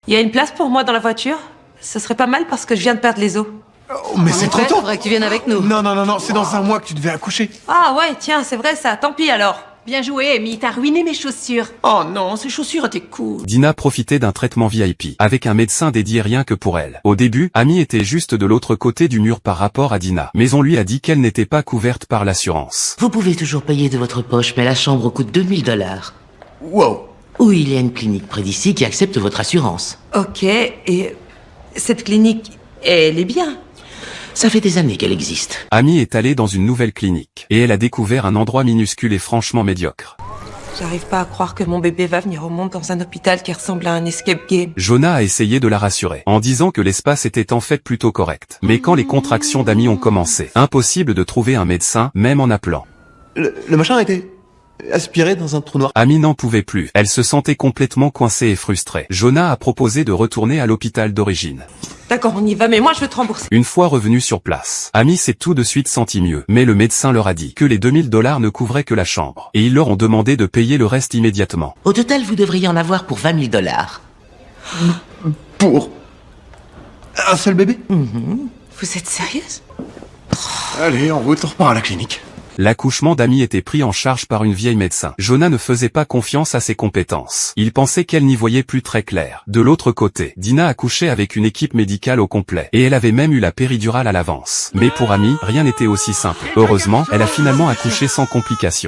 Il y a une place pour moi dans la voiture? Ce serait pas mal parce que je viens de perdre les os. Oh, mais c'est trop tôt. Faudrait que tu viennes avec nous. Non, c'est dans un mois que tu devais accoucher. Ah ouais, tiens, c'est vrai ça, tant pis alors. Bien joué, Amy, t'as ruiné mes chaussures. Oh non, ces chaussures étaient cool. Dina profitait d'un traitement VIP, avec un médecin dédié rien que pour elle. Au début, Amy était juste de l'autre côté du mur par rapport à Dina, mais on lui a dit qu'elle n'était pas couverte par l'assurance. Vous pouvez toujours payer de votre poche, mais la chambre coûte 2000 $. Wow. Oui, il y a une clinique près d'ici qui accepte votre assurance. Ok, et cette clinique, elle est bien. Ça fait des années qu'elle existe. Amy est allée dans une nouvelle clinique, et elle a découvert un endroit minuscule et franchement médiocre. J'arrive pas à croire que mon bébé va venir au monde dans un hôpital qui ressemble à un escape game. Jonah a essayé de la rassurer, en disant que l'espace était en fait plutôt correct. Mais quand les contractions d'Amy ont commencé, impossible de trouver un médecin, même en appelant. Le machin a été aspiré dans un trou noir. Amy n'en pouvait plus, elle se sentait complètement coincée et frustrée. Jonah a proposé de retourner à l'hôpital d'origine. D'accord, on y va, mais moi je veux te rembourser. Une fois revenue sur place, Amy s'est tout de suite sentie mieux, mais le médecin leur a dit que les 2000 $ ne couvraient que la chambre, et ils leur ont demandé de payer le reste immédiatement. Au total, vous devriez en avoir pour 20 000 $. Pour un seul bébé. Vous êtes sérieuse? Allez, en route, on repart à la clinique. L'accouchement d'Amy était pris en charge par une vieille médecin. Jonah ne faisait pas confiance à ses compétences. Il pensait qu'elle n'y voyait plus très clair. De l'autre côté, Dina accouchait avec une équipe médicale au complet. Et elle avait même eu la péridurale à l'avance. Mais pour Amy, rien n'était aussi simple. Heureusement, elle a finalement accouché sans complications.